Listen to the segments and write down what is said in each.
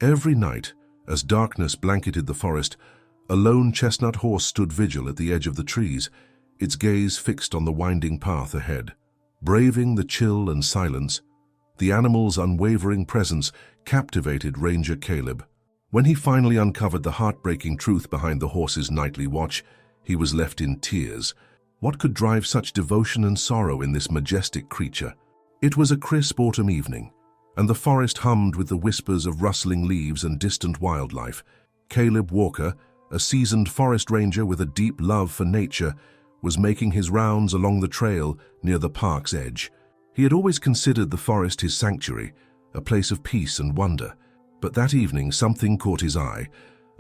Every night, as darkness blanketed the forest, a lone chestnut horse stood vigil at the edge of the trees, its gaze fixed on the winding path ahead. Braving the chill and silence, the animal's unwavering presence captivated Ranger Caleb. When he finally uncovered the heartbreaking truth behind the horse's nightly watch, he was left in tears. What could drive such devotion and sorrow in this majestic creature? It was a crisp autumn evening, and the forest hummed with the whispers of rustling leaves and distant wildlife. Caleb Walker, a seasoned forest ranger with a deep love for nature, was making his rounds along the trail near the park's edge. He had always considered the forest his sanctuary, a place of peace and wonder. But that evening something caught his eye,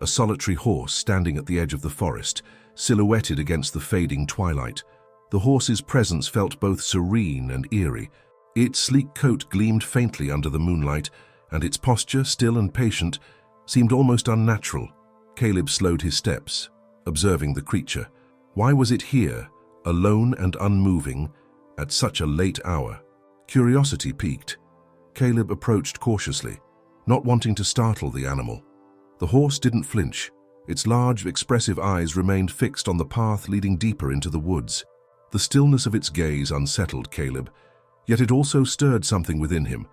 a solitary horse standing at the edge of the forest, silhouetted against the fading twilight. The horse's presence felt both serene and eerie. Its sleek coat gleamed faintly under the moonlight, and its posture, still and patient, seemed almost unnatural. Caleb slowed his steps, observing the creature. Why was it here, alone and unmoving, at such a late hour? Curiosity piqued. Caleb approached cautiously, not wanting to startle the animal. The horse didn't flinch. Its large, expressive eyes remained fixed on the path leading deeper into the woods. The stillness of its gaze unsettled Caleb, yet it also stirred something within him,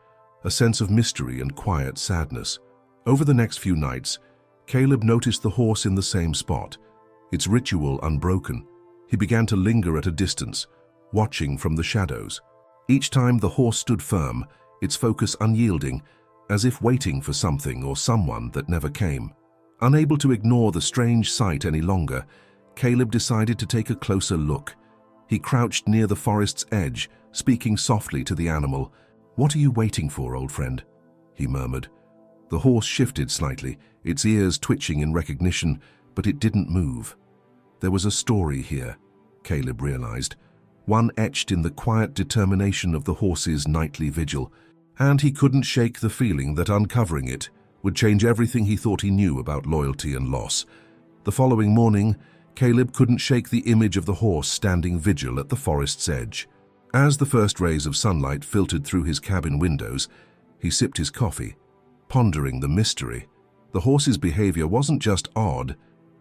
a sense of mystery and quiet sadness. Over the next few nights, Caleb noticed the horse in the same spot, its ritual unbroken. He began to linger at a distance, watching from the shadows. Each time the horse stood firm, its focus unyielding, as if waiting for something or someone that never came. Unable to ignore the strange sight any longer, Caleb decided to take a closer look. He crouched near the forest's edge, speaking softly to the animal. "What are you waiting for, old friend?" he murmured. The horse shifted slightly, its ears twitching in recognition, but it didn't move. There was a story here, Caleb realized, one etched in the quiet determination of the horse's nightly vigil, and he couldn't shake the feeling that uncovering it would change everything he thought he knew about loyalty and loss. The following morning, Caleb couldn't shake the image of the horse standing vigil at the forest's edge. As the first rays of sunlight filtered through his cabin windows, he sipped his coffee, pondering the mystery. The horse's behavior wasn't just odd,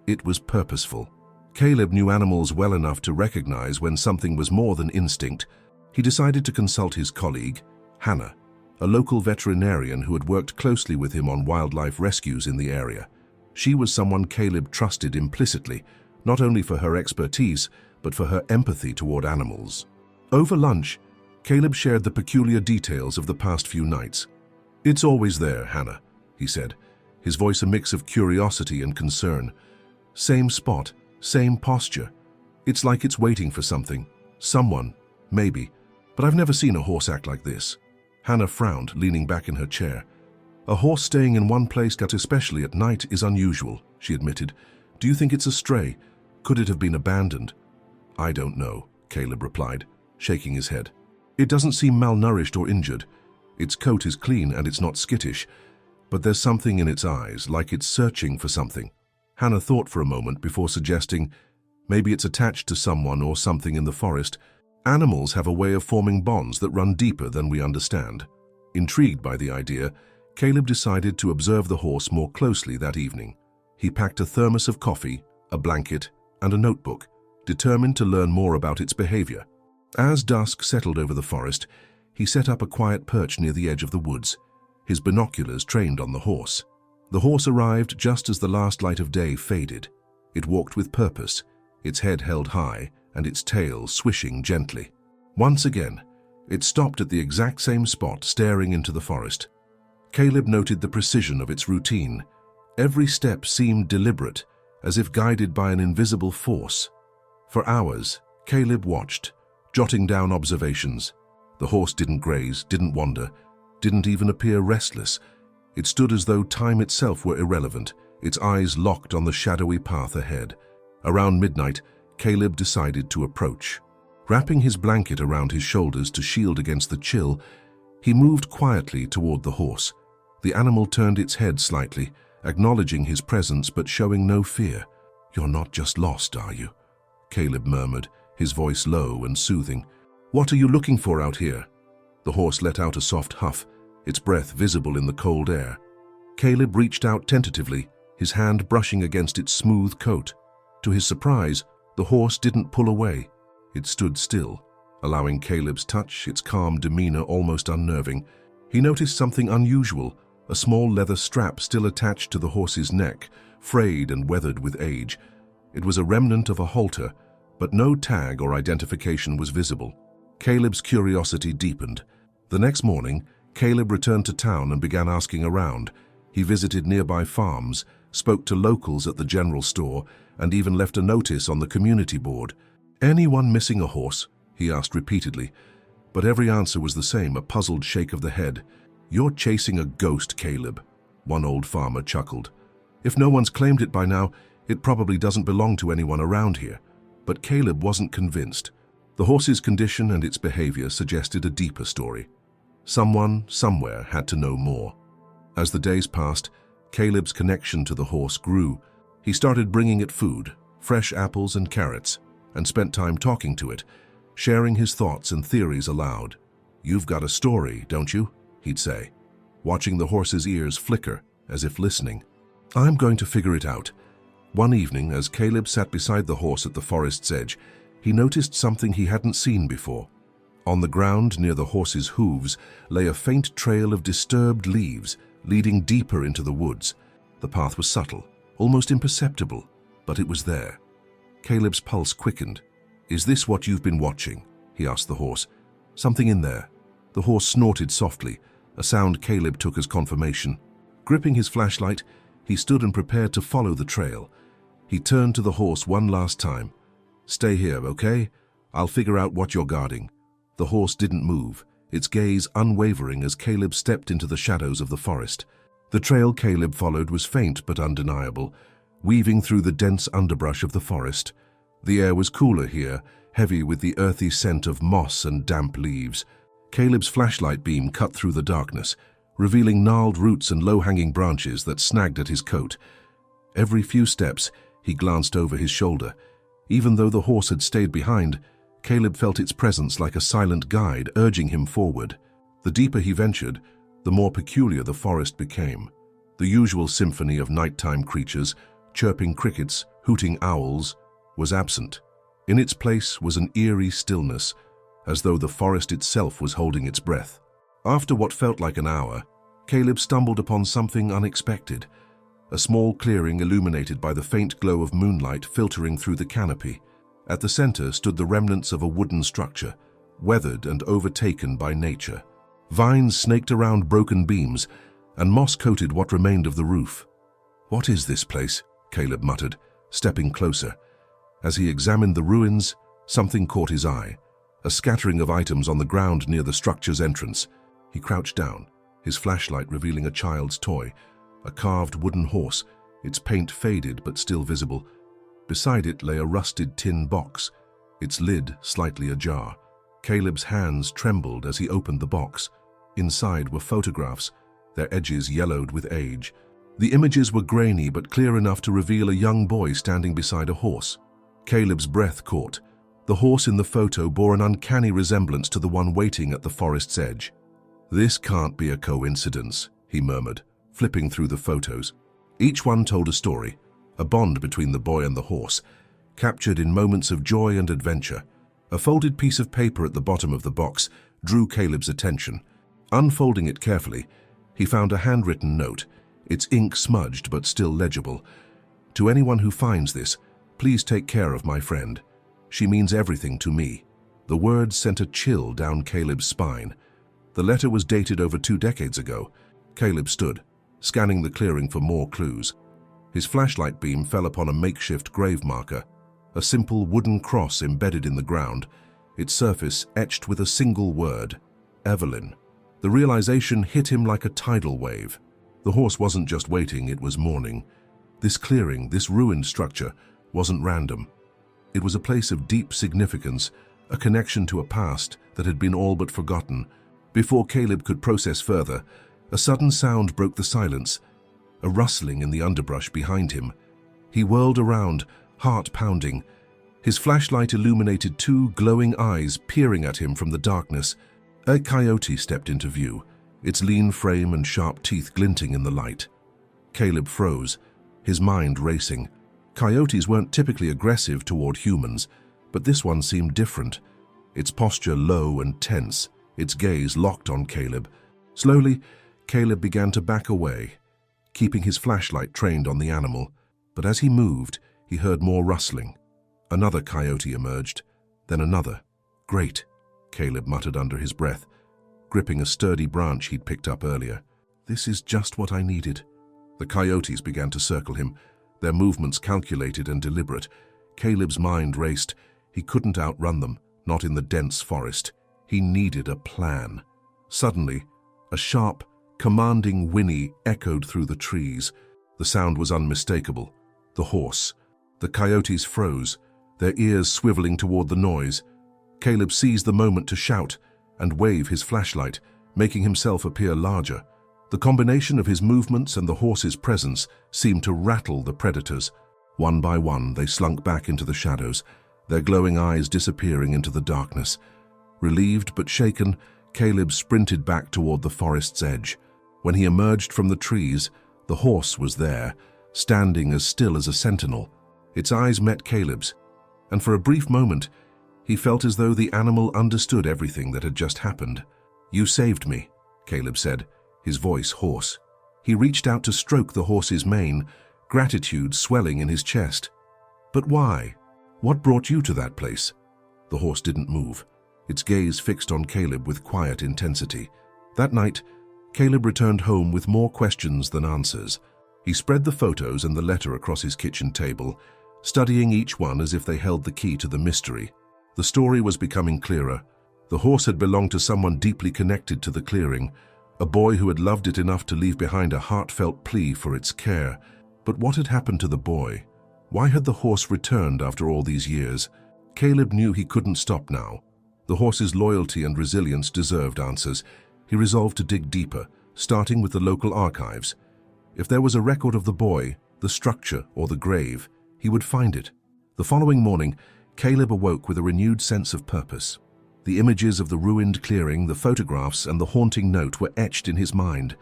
it was purposeful. Caleb knew animals well enough to recognize when something was more than instinct. He decided to consult his colleague, Hannah, a local veterinarian who had worked closely with him on wildlife rescues in the area. She was someone Caleb trusted implicitly, not only for her expertise, but for her empathy toward animals. Over lunch, Caleb shared the peculiar details of the past few nights. "It's always there, Hannah," he said, his voice a mix of curiosity and concern. "Same spot, same posture. It's like it's waiting for something, someone, maybe, but I've never seen a horse act like this." Hannah frowned, leaning back in her chair. "A horse staying in one place, especially at night, is unusual," she admitted. "Do you think it's a stray? Could it have been abandoned?" "I don't know," Caleb replied, shaking his head. "It doesn't seem malnourished or injured. Its coat is clean and it's not skittish, but there's something in its eyes, like it's searching for something." Hannah thought for a moment before suggesting, "Maybe it's attached to someone or something in the forest. Animals have a way of forming bonds that run deeper than we understand." Intrigued by the idea, Caleb decided to observe the horse more closely that evening. He packed a thermos of coffee, a blanket, and a notebook, determined to learn more about its behavior. As dusk settled over the forest, he set up a quiet perch near the edge of the woods, his binoculars trained on the horse. The horse arrived just as the last light of day faded. It walked with purpose, its head held high and its tail swishing gently. Once again, it stopped at the exact same spot, staring into the forest. Caleb noted the precision of its routine. Every step seemed deliberate, as if guided by an invisible force. For hours, Caleb watched, jotting down observations. The horse didn't graze, didn't wander, didn't even appear restless. It stood as though time itself were irrelevant, its eyes locked on the shadowy path ahead. Around midnight, Caleb decided to approach. Wrapping his blanket around his shoulders to shield against the chill, he moved quietly toward the horse. The animal turned its head slightly, acknowledging his presence but showing no fear. "You're not just lost, are you?" Caleb murmured, his voice low and soothing. "What are you looking for out here?" The horse let out a soft huff, its breath visible in the cold air. Caleb reached out tentatively, his hand brushing against its smooth coat. To his surprise, the horse didn't pull away. It stood still, allowing Caleb's touch, its calm demeanor almost unnerving. He noticed something unusual, a small leather strap still attached to the horse's neck, frayed and weathered with age. It was a remnant of a halter, but no tag or identification was visible. Caleb's curiosity deepened. The next morning, Caleb returned to town and began asking around. He visited nearby farms, spoke to locals at the general store, and even left a notice on the community board. "Anyone missing a horse?" he asked repeatedly, but every answer was the same, a puzzled shake of the head. "You're chasing a ghost, Caleb," one old farmer chuckled. "If no one's claimed it by now, it probably doesn't belong to anyone around here." But Caleb wasn't convinced. The horse's condition and its behavior suggested a deeper story. Someone, somewhere, had to know more. As the days passed, Caleb's connection to the horse grew. He started bringing it food, fresh apples and carrots, and spent time talking to it, sharing his thoughts and theories aloud. "You've got a story, don't you?" he'd say, watching the horse's ears flicker as if listening. "I'm going to figure it out." One evening, as Caleb sat beside the horse at the forest's edge, he noticed something he hadn't seen before. On the ground near the horse's hooves lay a faint trail of disturbed leaves leading deeper into the woods. The path was subtle, almost imperceptible, but it was there. Caleb's pulse quickened. "Is this what you've been watching?" he asked the horse. "Something in there." The horse snorted softly, a sound Caleb took as confirmation. Gripping his flashlight, he stood and prepared to follow the trail. He turned to the horse one last time. "Stay here, okay? I'll figure out what you're guarding." The horse didn't move, its gaze unwavering as Caleb stepped into the shadows of the forest. The trail Caleb followed was faint but undeniable, weaving through the dense underbrush of the forest. The air was cooler here, heavy with the earthy scent of moss and damp leaves. Caleb's flashlight beam cut through the darkness, revealing gnarled roots and low-hanging branches that snagged at his coat. Every few steps, he glanced over his shoulder. Even though the horse had stayed behind, Caleb felt its presence like a silent guide urging him forward. The deeper he ventured, the more peculiar the forest became. The usual symphony of nighttime creatures, chirping crickets, hooting owls, was absent. In its place was an eerie stillness, as though the forest itself was holding its breath. After what felt like an hour, Caleb stumbled upon something unexpected. A small clearing illuminated by the faint glow of moonlight filtering through the canopy. At the center stood the remnants of a wooden structure, weathered and overtaken by nature. Vines snaked around broken beams, and moss coated what remained of the roof. "What is this place?" Caleb muttered, stepping closer. As he examined the ruins, something caught his eye. A scattering of items on the ground near the structure's entrance. He crouched down, his flashlight revealing a child's toy, a carved wooden horse, its paint faded but still visible. Beside it lay a rusted tin box, its lid slightly ajar. Caleb's hands trembled as he opened the box. Inside were photographs, their edges yellowed with age. The images were grainy but clear enough to reveal a young boy standing beside a horse. Caleb's breath caught. The horse in the photo bore an uncanny resemblance to the one waiting at the forest's edge. "This can't be a coincidence," he murmured, flipping through the photos. Each one told a story, a bond between the boy and the horse, captured in moments of joy and adventure. A folded piece of paper at the bottom of the box drew Caleb's attention. Unfolding it carefully, he found a handwritten note, its ink smudged but still legible. "To anyone who finds this, please take care of my friend. She means everything to me." The words sent a chill down Caleb's spine. The letter was dated over 2 decades ago. Caleb stood, scanning the clearing for more clues. His flashlight beam fell upon a makeshift grave marker, a simple wooden cross embedded in the ground, its surface etched with a single word, Evelyn. The realization hit him like a tidal wave. The horse wasn't just waiting, it was mourning. This clearing, this ruined structure, wasn't random. It was a place of deep significance, a connection to a past that had been all but forgotten. Before Caleb could process further, a sudden sound broke the silence, a rustling in the underbrush behind him. He whirled around, heart pounding. His flashlight illuminated 2 glowing eyes peering at him from the darkness. A coyote stepped into view, its lean frame and sharp teeth glinting in the light. Caleb froze, his mind racing. Coyotes weren't typically aggressive toward humans, but this one seemed different. Its posture low and tense, its gaze locked on Caleb. Slowly, Caleb began to back away, keeping his flashlight trained on the animal. But as he moved, he heard more rustling. Another coyote emerged, then another. "Great," Caleb muttered under his breath, gripping a sturdy branch he'd picked up earlier. "This is just what I needed." The coyotes began to circle him, their movements calculated and deliberate. Caleb's mind raced. He couldn't outrun them, not in the dense forest. He needed a plan. Suddenly, a sharp, commanding whinny echoed through the trees. The sound was unmistakable. The horse. The coyotes froze, their ears swiveling toward the noise. Caleb seized the moment to shout and wave his flashlight, making himself appear larger. The combination of his movements and the horse's presence seemed to rattle the predators. One by one, they slunk back into the shadows, their glowing eyes disappearing into the darkness. Relieved but shaken, Caleb sprinted back toward the forest's edge. When he emerged from the trees, the horse was there, standing as still as a sentinel. Its eyes met Caleb's, and for a brief moment, he felt as though the animal understood everything that had just happened. "You saved me," Caleb said, his voice hoarse. He reached out to stroke the horse's mane, gratitude swelling in his chest. "But why? What brought you to that place?" The horse didn't move, its gaze fixed on Caleb with quiet intensity. That night, Caleb returned home with more questions than answers. He spread the photos and the letter across his kitchen table, studying each one as if they held the key to the mystery. The story was becoming clearer. The horse had belonged to someone deeply connected to the clearing, a boy who had loved it enough to leave behind a heartfelt plea for its care. But what had happened to the boy? Why had the horse returned after all these years? Caleb knew he couldn't stop now. The horse's loyalty and resilience deserved answers. He resolved to dig deeper, starting with the local archives. If there was a record of the boy, the structure, or the grave, he would find it. The following morning, Caleb awoke with a renewed sense of purpose. The images of the ruined clearing, the photographs, and the haunting note were etched in his mind.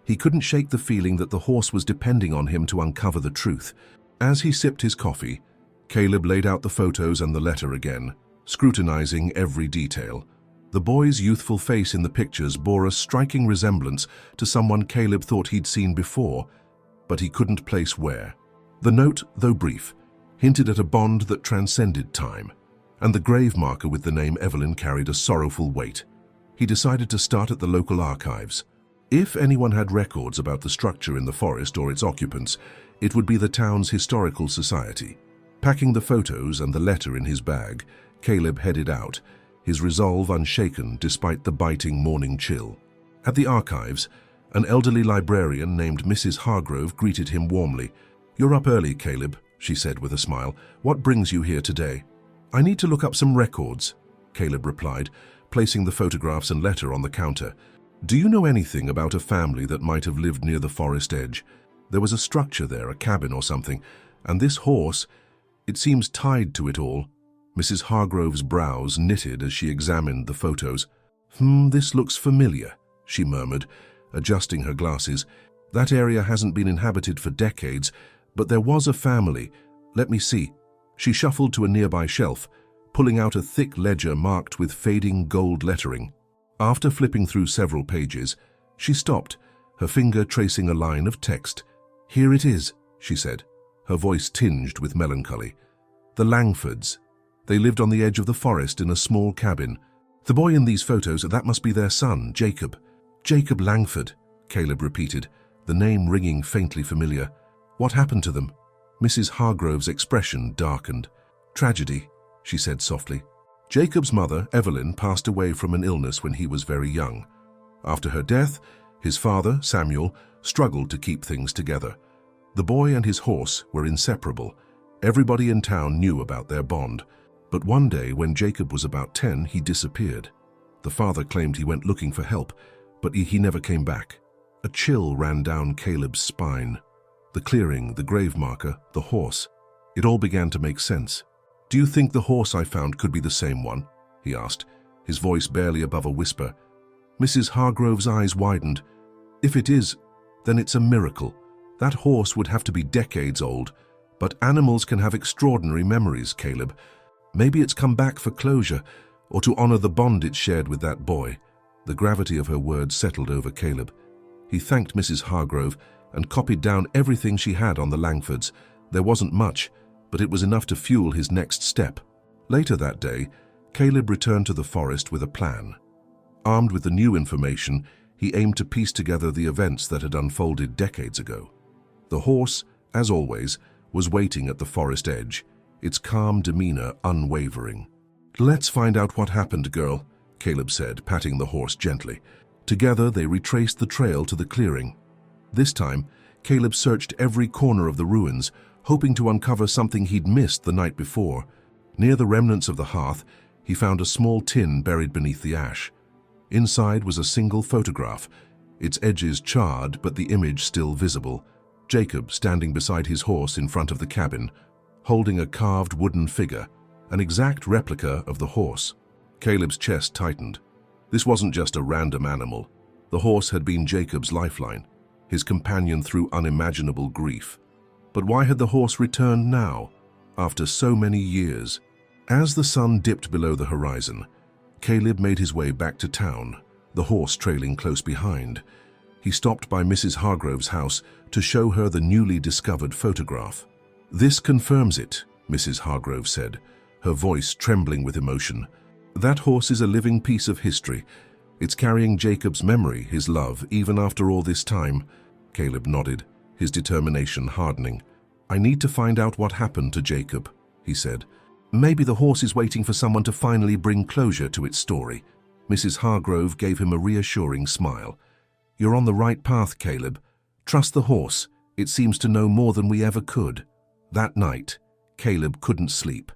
He couldn't shake the feeling that the horse was depending on him to uncover the truth. As he sipped his coffee, Caleb laid out the photos and the letter again, scrutinizing every detail. The boy's youthful face in the pictures bore a striking resemblance to someone Caleb thought he'd seen before, but he couldn't place where. The note, though brief, hinted at a bond that transcended time, and the grave marker with the name Evelyn carried a sorrowful weight. He decided to start at the local archives. If anyone had records about the structure in the forest or its occupants, it would be the town's historical society. Packing the photos and the letter in his bag, Caleb headed out, his resolve unshaken despite the biting morning chill. At the archives, an elderly librarian named Mrs. Hargrove greeted him warmly. "You're up early, Caleb," she said with a smile. "What brings you here today?" "I need to look up some records," Caleb replied, placing the photographs and letter on the counter. "Do you know anything about a family that might have lived near the forest edge? There was a structure there, a cabin or something, and this horse, it seems tied to it all." Mrs. Hargrove's brows knitted as she examined the photos. This looks familiar," she murmured, adjusting her glasses. "That area hasn't been inhabited for decades, but there was a family. Let me see." She shuffled to a nearby shelf, pulling out a thick ledger marked with fading gold lettering. After flipping through several pages, she stopped, her finger tracing a line of text. "Here it is," she said, her voice tinged with melancholy. "The Langfords. They lived on the edge of the forest in a small cabin. The boy in these photos, that must be their son, Jacob." "Jacob Langford," Caleb repeated, the name ringing faintly familiar. "What happened to them?" Mrs. Hargrove's expression darkened. "Tragedy," she said softly. "Jacob's mother, Evelyn, passed away from an illness when he was very young. After her death, his father, Samuel, struggled to keep things together. The boy and his horse were inseparable. Everybody in town knew about their bond. But one day, when Jacob was about 10, he disappeared. The father claimed he went looking for help, but he never came back." A chill ran down Caleb's spine. The clearing, the grave marker, the horse. It all began to make sense. "Do you think the horse I found could be the same one?" he asked, his voice barely above a whisper. Mrs. Hargrove's eyes widened. "If it is, then it's a miracle. That horse would have to be decades old, but animals can have extraordinary memories, Caleb. Maybe it's come back for closure, or to honor the bond it shared with that boy. The gravity of her words settled over Caleb. He thanked Mrs. Hargrove and copied down everything she had on the Langfords. There wasn't much, but it was enough to fuel his next step. Later that day, Caleb returned to the forest with a plan. Armed with the new information, he aimed to piece together the events that had unfolded decades ago. The horse, as always, was waiting at the forest edge, its calm demeanor unwavering. "Let's find out what happened, girl," Caleb said, patting the horse gently. Together, they retraced the trail to the clearing. This time, Caleb searched every corner of the ruins, hoping to uncover something he'd missed the night before. Near the remnants of the hearth, he found a small tin buried beneath the ash. Inside was a single photograph, its edges charred but the image still visible. Jacob standing beside his horse in front of the cabin, holding a carved wooden figure, an exact replica of the horse. Caleb's chest tightened. This wasn't just a random animal. The horse had been Jacob's lifeline, his companion through unimaginable grief. But why had the horse returned now, after so many years? As the sun dipped below the horizon, Caleb made his way back to town, the horse trailing close behind. He stopped by Mrs. Hargrove's house to show her the newly discovered photograph. "This confirms it," Mrs. Hargrove said, her voice trembling with emotion. "That horse is a living piece of history. It's carrying Jacob's memory, his love, even after all this time." Caleb nodded, his determination hardening. "I need to find out what happened to Jacob," he said. "Maybe the horse is waiting for someone to finally bring closure to its story." Mrs. Hargrove gave him a reassuring smile. "You're on the right path, Caleb. Trust the horse. It seems to know more than we ever could." That night, Caleb couldn't sleep.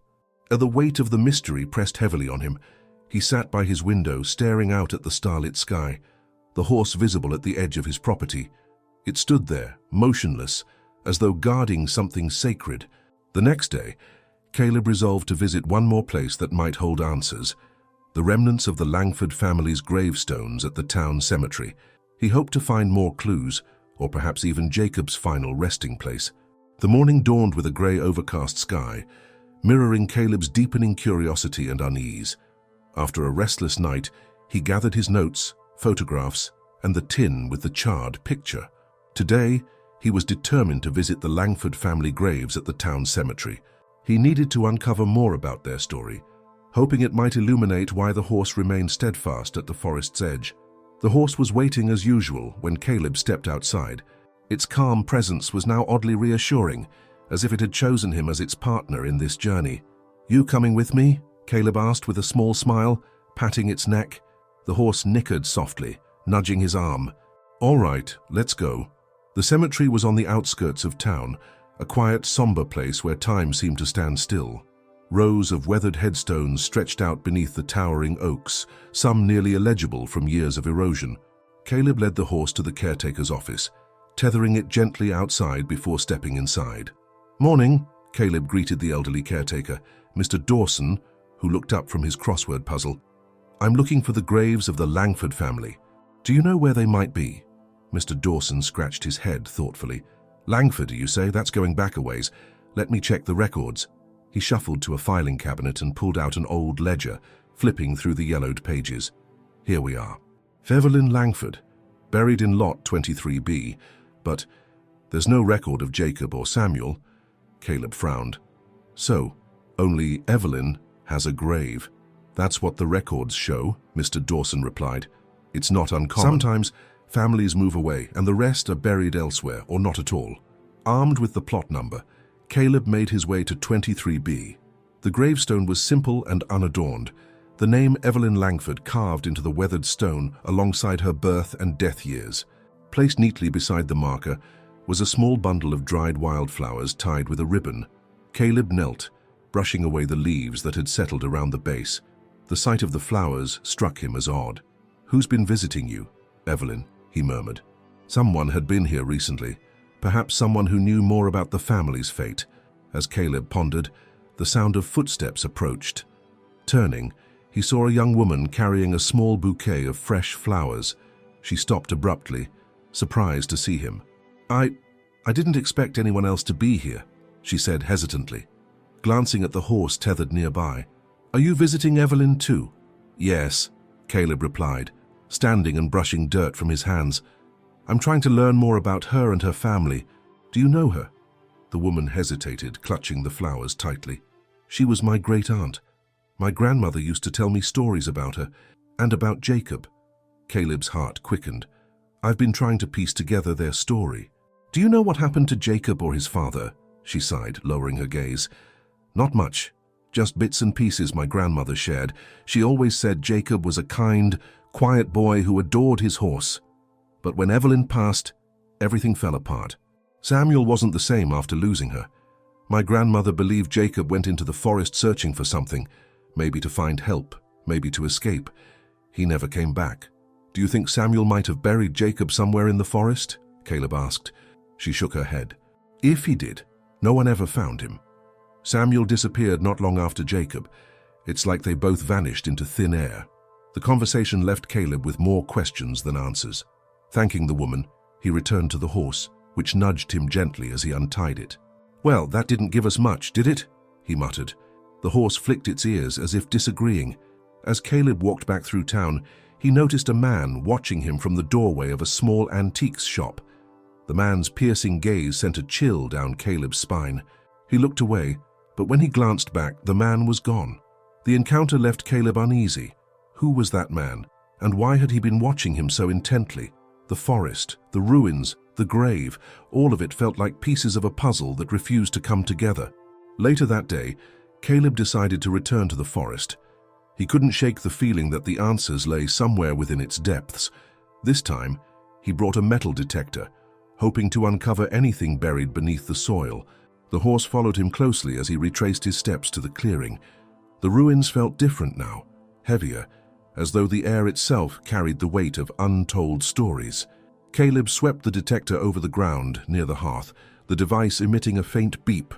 The weight of the mystery pressed heavily on him. He sat by his window, staring out at the starlit sky, the horse visible at the edge of his property. It stood there, motionless, as though guarding something sacred. The next day, Caleb resolved to visit one more place that might hold answers: the remnants of the Langford family's gravestones at the town cemetery. He hoped to find more clues, or perhaps even Jacob's final resting place. The morning dawned with a grey, overcast sky, mirroring Caleb's deepening curiosity and unease. After a restless night, he gathered his notes, photographs, and the tin with the charred picture. Today, he was determined to visit the Langford family graves at the town cemetery. He needed to uncover more about their story, hoping it might illuminate why the horse remained steadfast at the forest's edge. The horse was waiting as usual when Caleb stepped outside. Its calm presence was now oddly reassuring, as if it had chosen him as its partner in this journey. "You coming with me?" Caleb asked with a small smile, patting its neck. The horse nickered softly, nudging his arm. "All right, let's go." The cemetery was on the outskirts of town, a quiet, somber place where time seemed to stand still. Rows of weathered headstones stretched out beneath the towering oaks, some nearly illegible from years of erosion. Caleb led the horse to the caretaker's office, tethering it gently outside before stepping inside. "Morning," Caleb greeted the elderly caretaker, Mr. Dawson, who looked up from his crossword puzzle. "I'm looking for the graves of the Langford family. Do you know where they might be?" Mr. Dawson scratched his head thoughtfully. "Langford, you say? That's going back a ways. Let me check the records." He shuffled to a filing cabinet and pulled out an old ledger, flipping through the yellowed pages. "Here we are. Evelyn Langford, buried in lot 23B, but there's no record of Jacob or Samuel." Caleb frowned. "So, only Evelyn has a grave." "That's what the records show," Mr. Dawson replied. "It's not uncommon. Sometimes families move away and the rest are buried elsewhere or not at all." Armed with the plot number, Caleb made his way to 23B. The gravestone was simple and unadorned, the name Evelyn Langford carved into the weathered stone alongside her birth and death years. Placed neatly beside the marker was a small bundle of dried wildflowers tied with a ribbon. Caleb knelt, brushing away the leaves that had settled around the base. The sight of the flowers struck him as odd. "Who's been visiting you, Evelyn?" he murmured. Someone had been here recently, perhaps someone who knew more about the family's fate. As Caleb pondered, the sound of footsteps approached. Turning, he saw a young woman carrying a small bouquet of fresh flowers. She stopped abruptly, surprised to see him. I didn't expect anyone else to be here, she said hesitantly, glancing at the horse tethered nearby. Are you visiting Evelyn too? Yes, Caleb replied, standing and brushing dirt from his hands. I'm trying to learn more about her and her family. Do you know her? The woman hesitated, clutching the flowers tightly. She was my great-aunt. My grandmother used to tell me stories about her, and about Jacob. Caleb's heart quickened. I've been trying to piece together their story. Do you know what happened to Jacob or his father? She sighed, lowering her gaze. Not much. Just bits and pieces my grandmother shared. She always said Jacob was a kind, quiet boy who adored his horse. But when Evelyn passed, everything fell apart. Samuel wasn't the same after losing her. My grandmother believed Jacob went into the forest searching for something, maybe to find help, maybe to escape. He never came back. Do you think Samuel might have buried Jacob somewhere in the forest? Caleb asked. She shook her head. If he did, no one ever found him. Samuel disappeared not long after Jacob. It's like they both vanished into thin air. The conversation left Caleb with more questions than answers. Thanking the woman, he returned to the horse, which nudged him gently as he untied it. Well, that didn't give us much, did it? He muttered. The horse flicked its ears as if disagreeing. As Caleb walked back through town, he noticed a man watching him from the doorway of a small antiques shop. The man's piercing gaze sent a chill down Caleb's spine. He looked away, but when he glanced back, the man was gone. The encounter left Caleb uneasy. Who was that man, and why had he been watching him so intently? The forest, the ruins, the grave, all of it felt like pieces of a puzzle that refused to come together. Later that day, Caleb decided to return to the forest. He couldn't shake the feeling that the answers lay somewhere within its depths. This time, he brought a metal detector, hoping to uncover anything buried beneath the soil. The horse followed him closely as he retraced his steps to the clearing. The ruins felt different now, heavier, as though the air itself carried the weight of untold stories. Caleb swept the detector over the ground near the hearth, the device emitting a faint beep.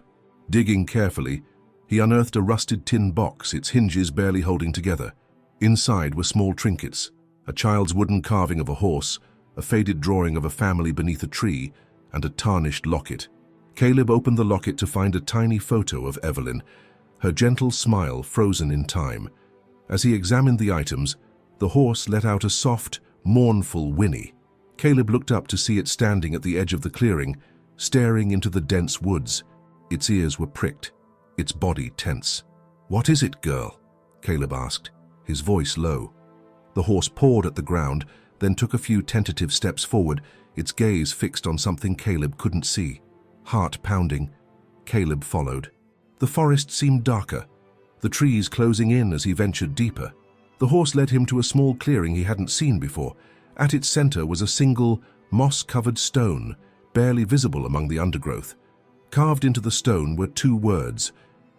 Digging carefully, he unearthed a rusted tin box, its hinges barely holding together. Inside were small trinkets, a child's wooden carving of a horse, a faded drawing of a family beneath a tree, and a tarnished locket. Caleb opened the locket to find a tiny photo of Evelyn, her gentle smile frozen in time. As he examined the items, the horse let out a soft, mournful whinny. Caleb looked up to see it standing at the edge of the clearing, staring into the dense woods. Its ears were pricked, its body tense. "What is it, girl?" Caleb asked, his voice low. The horse pawed at the ground, then took a few tentative steps forward, its gaze fixed on something Caleb couldn't see. Heart pounding, Caleb followed. The forest seemed darker, the trees closing in as he ventured deeper. The horse led him to a small clearing he hadn't seen before. At its center was a single, moss-covered stone, barely visible among the undergrowth. Carved into the stone were two words,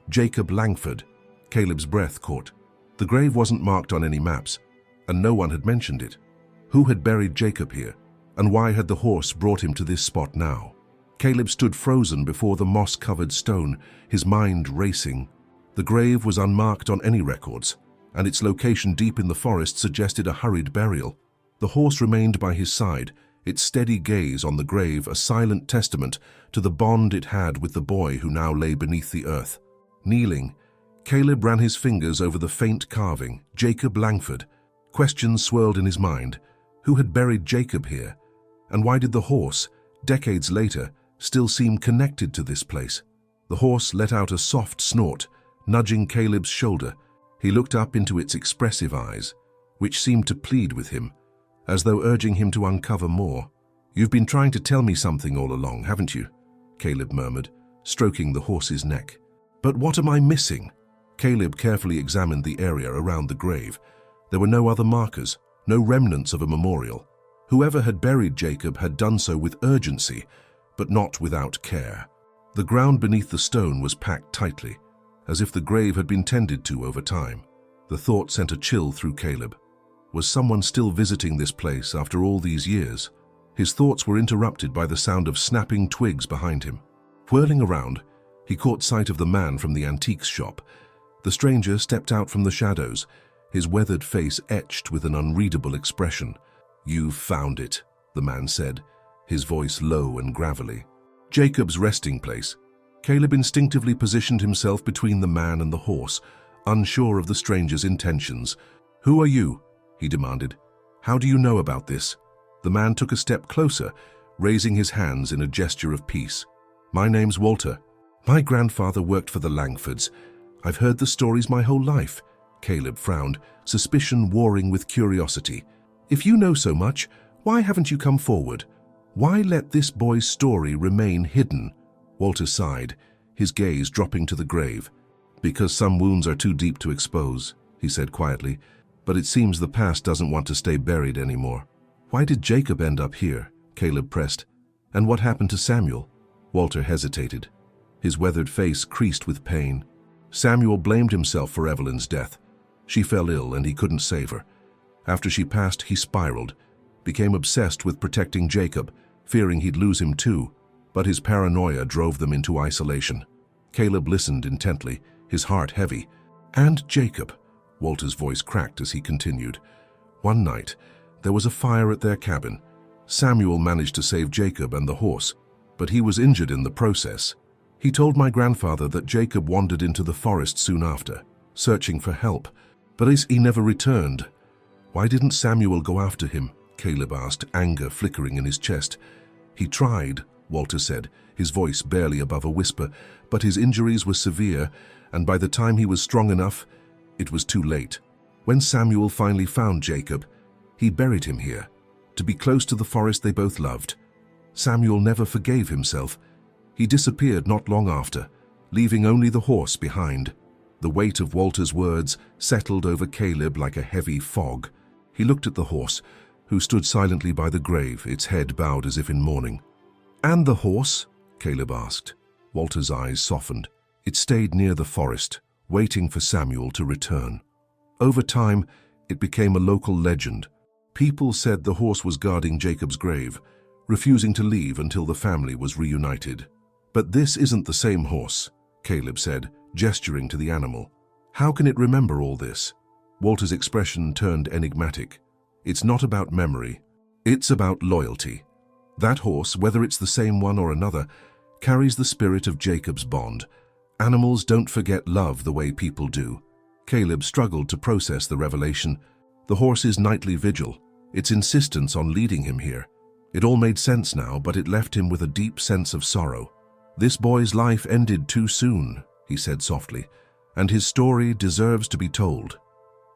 Jacob Langford. Caleb's breath caught. The grave wasn't marked on any maps, and no one had mentioned it. Who had buried Jacob here, and why had the horse brought him to this spot now? Caleb stood frozen before the moss-covered stone, his mind racing. The grave was unmarked on any records, and its location deep in the forest suggested a hurried burial. The horse remained by his side, its steady gaze on the grave a silent testament to the bond it had with the boy who now lay beneath the earth. Kneeling, Caleb ran his fingers over the faint carving, Jacob Langford. Questions swirled in his mind. Who had buried Jacob here? And why did the horse, decades later, still seem connected to this place? The horse let out a soft snort, nudging Caleb's shoulder. He looked up into its expressive eyes, which seemed to plead with him, as though urging him to uncover more. "You've been trying to tell me something all along, haven't you?" Caleb murmured, stroking the horse's neck. "But what am I missing?" Caleb carefully examined the area around the grave. There were no other markers, no remnants of a memorial. Whoever had buried Jacob had done so with urgency, but not without care. The ground beneath the stone was packed tightly, as if the grave had been tended to over time. The thought sent a chill through Caleb. Was someone still visiting this place after all these years? His thoughts were interrupted by the sound of snapping twigs behind him. Whirling around, he caught sight of the man from the antiques shop. The stranger stepped out from the shadows, his weathered face etched with an unreadable expression. "You've found it," the man said, his voice low and gravelly. Jacob's resting place. Caleb instinctively positioned himself between the man and the horse, unsure of the stranger's intentions. "Who are you?" he demanded. "How do you know about this?" The man took a step closer, raising his hands in a gesture of peace. "My name's Walter. My grandfather worked for the Langfords. I've heard the stories my whole life." Caleb frowned, suspicion warring with curiosity. "If you know so much, why haven't you come forward? Why let this boy's story remain hidden?" Walter sighed, his gaze dropping to the grave. "Because some wounds are too deep to expose," he said quietly. "But it seems the past doesn't want to stay buried anymore." "Why did Jacob end up here?" Caleb pressed. "And what happened to Samuel?" Walter hesitated. His weathered face creased with pain. Samuel blamed himself for Evelyn's death. She fell ill and he couldn't save her. After she passed, he spiraled, became obsessed with protecting Jacob, fearing he'd lose him too. But his paranoia drove them into isolation. Caleb listened intently, his heart heavy. "And Jacob," Walter's voice cracked as he continued. "One night, there was a fire at their cabin. Samuel managed to save Jacob and the horse, but he was injured in the process. He told my grandfather that Jacob wandered into the forest soon after, searching for help, but he never returned." "Why didn't Samuel go after him?" Caleb asked, anger flickering in his chest. "He tried," Walter said, his voice barely above a whisper, "but his injuries were severe, and by the time he was strong enough, it was too late. When Samuel finally found Jacob, he buried him here, to be close to the forest they both loved. Samuel never forgave himself. He disappeared not long after, leaving only the horse behind." The weight of Walter's words settled over Caleb like a heavy fog. He looked at the horse, who stood silently by the grave, its head bowed as if in mourning. "And the horse?" Caleb asked. Walter's eyes softened. "It stayed near the forest, waiting for Samuel to return. Over time, it became a local legend. People said the horse was guarding Jacob's grave, refusing to leave until the family was reunited. But this isn't the same horse," Caleb said, gesturing to the animal. "How can it remember all this?" Walter's expression turned enigmatic. "It's not about memory. It's about loyalty. That horse, whether it's the same one or another, carries the spirit of Jacob's bond. Animals don't forget love the way people do." Caleb struggled to process the revelation. The horse's nightly vigil, its insistence on leading him here. It all made sense now, but it left him with a deep sense of sorrow. "This boy's life ended too soon," he said softly, "and his story deserves to be told."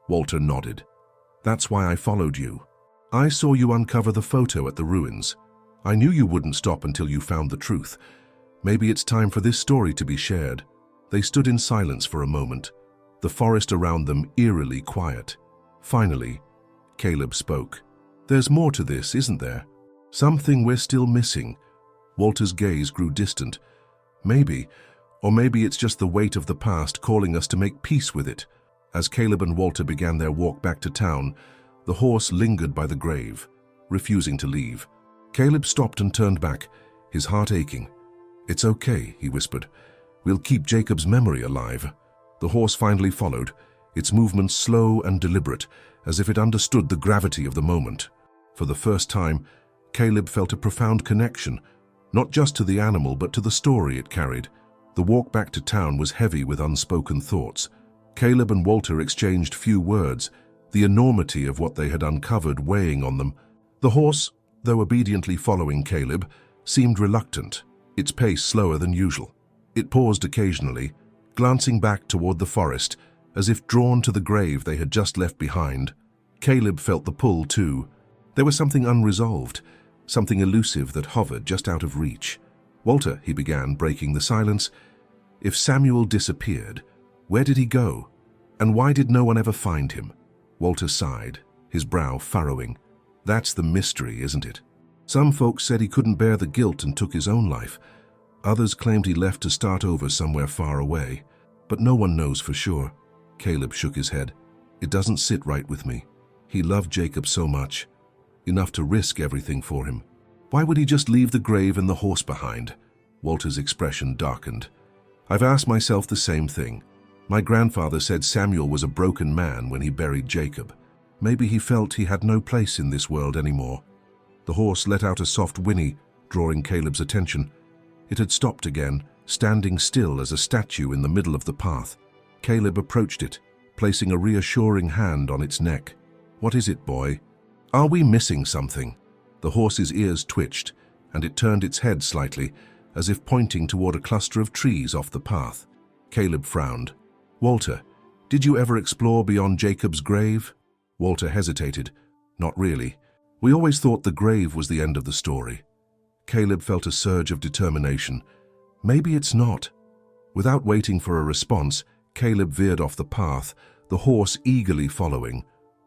Walter nodded. "That's why I followed you. I saw you uncover the photo at the ruins. I knew you wouldn't stop until you found the truth. Maybe it's time for this story to be shared." They stood in silence for a moment, the forest around them eerily quiet. Finally, Caleb spoke. "There's more to this, isn't there? Something we're still missing." Walter's gaze grew distant. "Maybe, or maybe it's just the weight of the past calling us to make peace with it." As Caleb and Walter began their walk back to town, the horse lingered by the grave, refusing to leave. Caleb stopped and turned back, his heart aching. "It's okay," he whispered. "We'll keep Jacob's memory alive." The horse finally followed, its movements slow and deliberate, as if it understood the gravity of the moment. For the first time, Caleb felt a profound connection, not just to the animal but to the story it carried. The walk back to town was heavy with unspoken thoughts. Caleb and Walter exchanged few words, the enormity of what they had uncovered weighing on them. The horse, though obediently following Caleb, seemed reluctant, its pace slower than usual. It paused occasionally, glancing back toward the forest, as if drawn to the grave they had just left behind. Caleb felt the pull too. There was something unresolved, something elusive that hovered just out of reach. "Walter," he began, breaking the silence, "if Samuel disappeared, where did he go? And why did no one ever find him?" Walter sighed, his brow furrowing. "That's the mystery, isn't it? Some folks said he couldn't bear the guilt and took his own life. Others claimed he left to start over somewhere far away. But no one knows for sure." Caleb shook his head. "It doesn't sit right with me. He loved Jacob so much, enough to risk everything for him. Why would he just leave the grave and the horse behind?" Walter's expression darkened. "I've asked myself the same thing. My grandfather said Samuel was a broken man when he buried Jacob. Maybe he felt he had no place in this world anymore." The horse let out a soft whinny, drawing Caleb's attention. It had stopped again, standing still as a statue in the middle of the path. Caleb approached it, placing a reassuring hand on its neck. "What is it, boy? Are we missing something?" The horse's ears twitched, and it turned its head slightly, as if pointing toward a cluster of trees off the path. Caleb frowned. "Walter, did you ever explore beyond Jacob's grave?" Walter hesitated. "Not really. We always thought the grave was the end of the story." Caleb felt a surge of determination. Maybe it's not. Without waiting for a response, Caleb veered off the path, the horse eagerly following.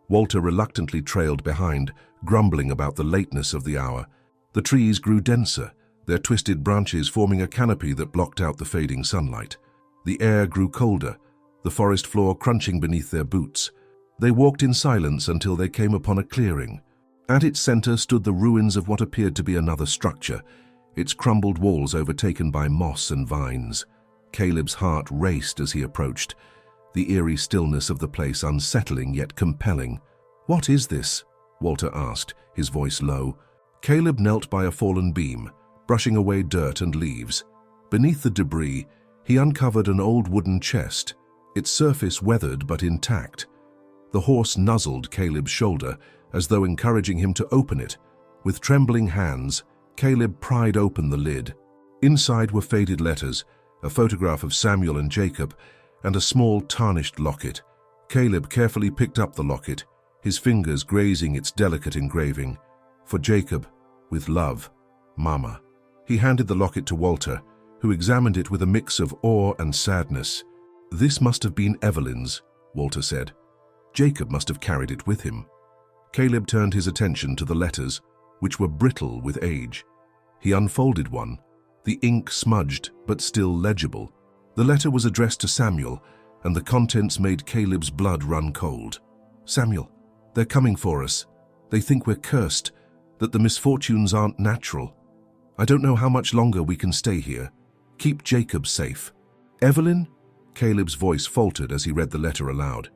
Walter reluctantly trailed behind, grumbling about the lateness of the hour. The trees grew denser, their twisted branches forming a canopy that blocked out the fading sunlight. The air grew colder, the forest floor crunching beneath their boots. They walked in silence until they came upon a clearing. At its center stood the ruins of what appeared to be another structure, its crumbled walls overtaken by moss and vines. Caleb's heart raced as he approached, the eerie stillness of the place unsettling yet compelling. "What is this?" Walter asked, his voice low. Caleb knelt by a fallen beam, brushing away dirt and leaves. Beneath the debris, he uncovered an old wooden chest, its surface weathered but intact. The horse nuzzled Caleb's shoulder, as though encouraging him to open it. With trembling hands, Caleb pried open the lid. Inside were faded letters, a photograph of Samuel and Jacob, and a small tarnished locket. Caleb carefully picked up the locket, his fingers grazing its delicate engraving. "For Jacob, with love, Mama." He handed the locket to Walter, who examined it with a mix of awe and sadness. "This must have been Evelyn's," Walter said. "Jacob must have carried it with him." Caleb turned his attention to the letters, which were brittle with age. He unfolded one, the ink smudged but still legible. The letter was addressed to Samuel, and the contents made Caleb's blood run cold. "Samuel, they're coming for us. They think we're cursed, that the misfortunes aren't natural. I don't know how much longer we can stay here. Keep Jacob safe." "Evelyn?" Caleb's voice faltered as he read the letter aloud.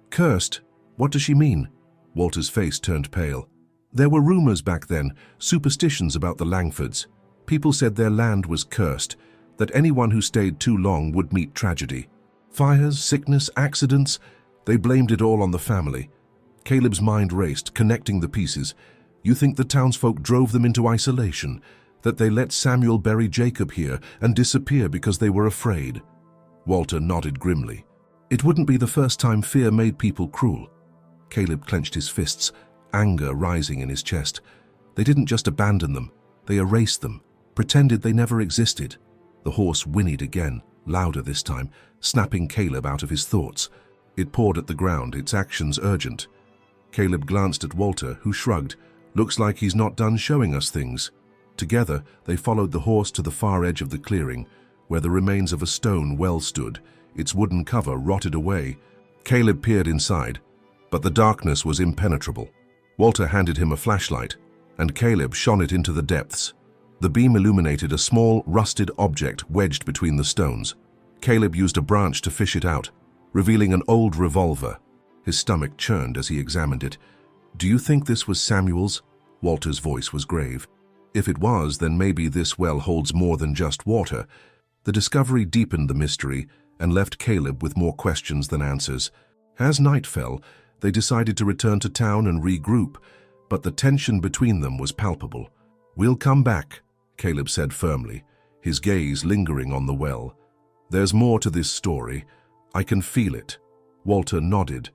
"Cursed? What does she mean?" Walter's face turned pale. "There were rumors back then, superstitions about the Langfords. People said their land was cursed, that anyone who stayed too long would meet tragedy. Fires, sickness, accidents, they blamed it all on the family." Caleb's mind raced, connecting the pieces. "You think the townsfolk drove them into isolation, that they let Samuel bury Jacob here and disappear because they were afraid?" Walter nodded grimly. "It wouldn't be the first time fear made people cruel." Caleb clenched his fists, anger rising in his chest. "They didn't just abandon them, they erased them, pretended they never existed." The horse whinnied again, louder this time, snapping Caleb out of his thoughts. It pawed at the ground, its actions urgent. Caleb glanced at Walter, who shrugged. "Looks like he's not done showing us things." Together, they followed the horse to the far edge of the clearing, where the remains of a stone well stood, its wooden cover rotted away. Caleb peered inside, but the darkness was impenetrable. Walter handed him a flashlight, and Caleb shone it into the depths. The beam illuminated a small, rusted object wedged between the stones. Caleb used a branch to fish it out, revealing an old revolver. His stomach churned as he examined it. "Do you think this was Samuel's?" Walter's voice was grave. "If it was, then maybe this well holds more than just water." The discovery deepened the mystery and left Caleb with more questions than answers. As night fell, they decided to return to town and regroup, but the tension between them was palpable. "We'll come back," Caleb said firmly, his gaze lingering on the well. "There's more to this story. I can feel it." Walter nodded,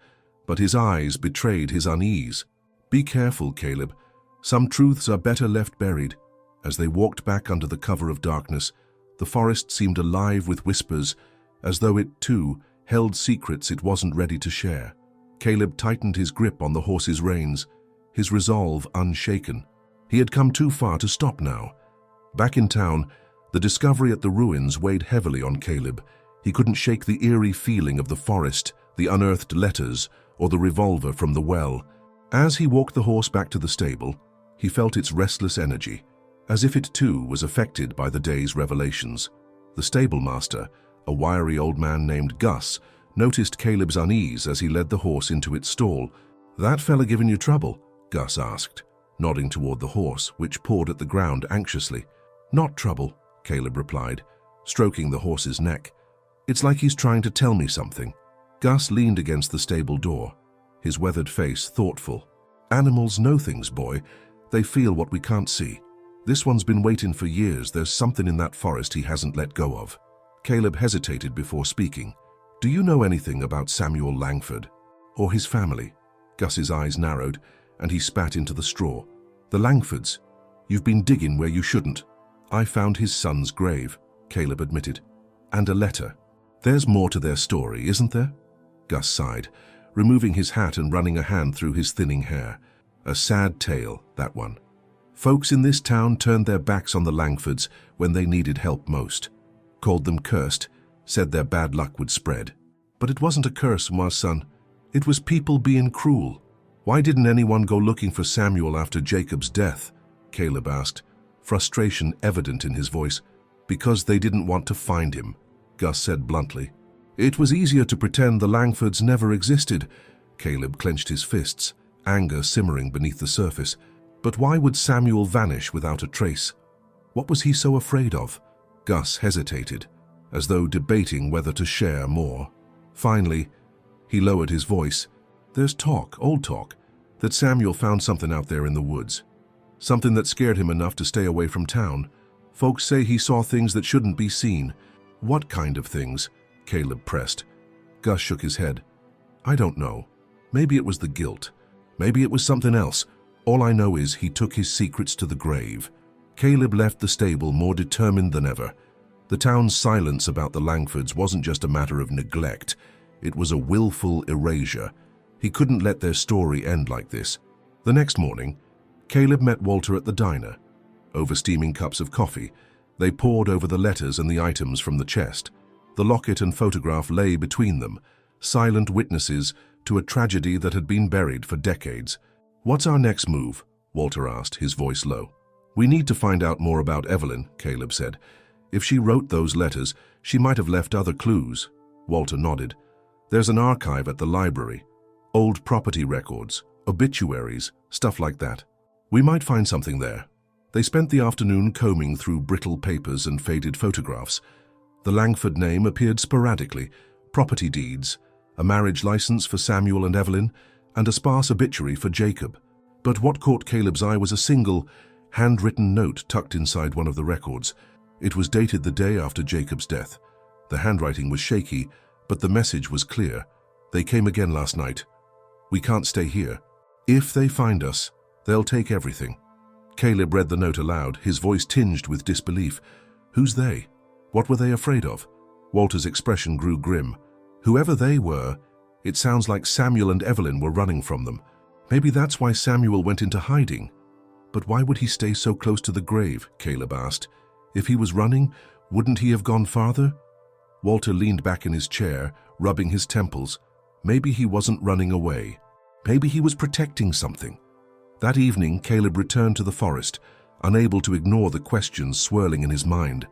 but his eyes betrayed his unease. "Be careful, Caleb. Some truths are better left buried." As they walked back under the cover of darkness, the forest seemed alive with whispers, as though it, too, held secrets it wasn't ready to share. Caleb tightened his grip on the horse's reins, his resolve unshaken. He had come too far to stop now. Back in town, the discovery at the ruins weighed heavily on Caleb. He couldn't shake the eerie feeling of the forest, the unearthed letters, or the revolver from the well. As he walked the horse back to the stable, he felt its restless energy, as if it too was affected by the day's revelations. The stablemaster, a wiry old man named Gus, noticed Caleb's unease as he led the horse into its stall. "That fella giving you trouble?" Gus asked, nodding toward the horse, which pawed at the ground anxiously. "Not trouble," Caleb replied, stroking the horse's neck. "It's like he's trying to tell me something." Gus leaned against the stable door, his weathered face thoughtful. "Animals know things, boy. They feel what we can't see. This one's been waiting for years. There's something in that forest he hasn't let go of." Caleb hesitated before speaking. "Do you know anything about Samuel Langford? Or his family?" Gus's eyes narrowed, and he spat into the straw. "The Langfords. You've been digging where you shouldn't." "I found his son's grave," Caleb admitted. "And a letter." "There's more to their story, isn't there?" Gus sighed, removing his hat and running a hand through his thinning hair. "A sad tale, that one. Folks in this town turned their backs on the Langfords when they needed help most. Called them cursed, said their bad luck would spread. But it wasn't a curse, my son. It was people being cruel. Why didn't anyone go looking for Samuel after Jacob's death?" Caleb asked, frustration evident in his voice. "Because they didn't want to find him," Gus said bluntly. "It was easier to pretend the Langfords never existed." Caleb clenched his fists, anger simmering beneath the surface. "But why would Samuel vanish without a trace? What was he so afraid of?" Gus hesitated, as though debating whether to share more. Finally, he lowered his voice. "There's talk, old talk, that Samuel found something out there in the woods. Something that scared him enough to stay away from town. Folks say he saw things that shouldn't be seen." "What kind of things?" Caleb pressed. Gus shook his head. "I don't know. Maybe it was the guilt. Maybe it was something else. All I know is he took his secrets to the grave." Caleb left the stable more determined than ever. The town's silence about the Langfords wasn't just a matter of neglect. It was a willful erasure. He couldn't let their story end like this. The next morning, Caleb met Walter at the diner. Over steaming cups of coffee, they pored over the letters and the items from the chest. The locket and photograph lay between them, silent witnesses to a tragedy that had been buried for decades. "What's our next move?" Walter asked, his voice low. "We need to find out more about Evelyn," Caleb said. "If she wrote those letters, she might have left other clues." Walter nodded. "There's an archive at the library. Old property records, obituaries, stuff like that. We might find something there." They spent the afternoon combing through brittle papers and faded photographs. The Langford name appeared sporadically: property deeds, a marriage license for Samuel and Evelyn, and a sparse obituary for Jacob. But what caught Caleb's eye was a single, handwritten note tucked inside one of the records. It was dated the day after Jacob's death. The handwriting was shaky, but the message was clear. "They came again last night. We can't stay here. If they find us, they'll take everything." Caleb read the note aloud, his voice tinged with disbelief. Who's they? What were they afraid of? Walter's expression grew grim. Whoever they were, it sounds like Samuel and Evelyn were running from them. Maybe that's why Samuel went into hiding. But why would he stay so close to the grave? Caleb asked. If he was running, wouldn't he have gone farther? Walter leaned back in his chair, rubbing his temples. Maybe he wasn't running away. Maybe he was protecting something. That evening, Caleb returned to the forest, unable to ignore the questions swirling in his mind.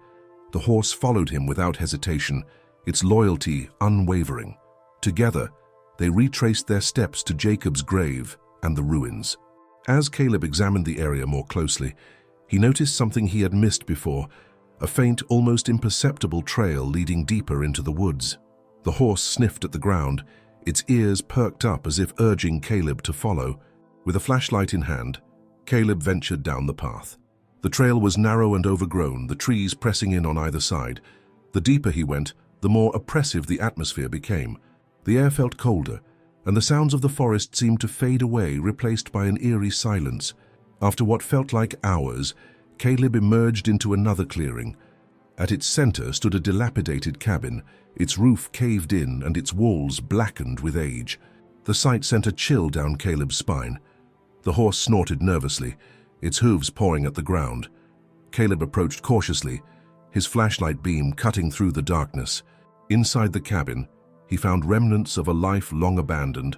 The horse followed him without hesitation, its loyalty unwavering. Together, they retraced their steps to Jacob's grave and the ruins. As Caleb examined the area more closely, he noticed something he had missed before, a faint, almost imperceptible trail leading deeper into the woods. The horse sniffed at the ground, its ears perked up as if urging Caleb to follow. With a flashlight in hand, Caleb ventured down the path. The trail was narrow and overgrown, the trees pressing in on either side. The deeper he went, the more oppressive the atmosphere became. The air felt colder, and the sounds of the forest seemed to fade away, replaced by an eerie silence. After what felt like hours, Caleb emerged into another clearing. At its center stood a dilapidated cabin, its roof caved in and its walls blackened with age. The sight sent a chill down Caleb's spine. The horse snorted nervously, its hooves pawing at the ground. Caleb approached cautiously, his flashlight beam cutting through the darkness. Inside the cabin, he found remnants of a life long abandoned,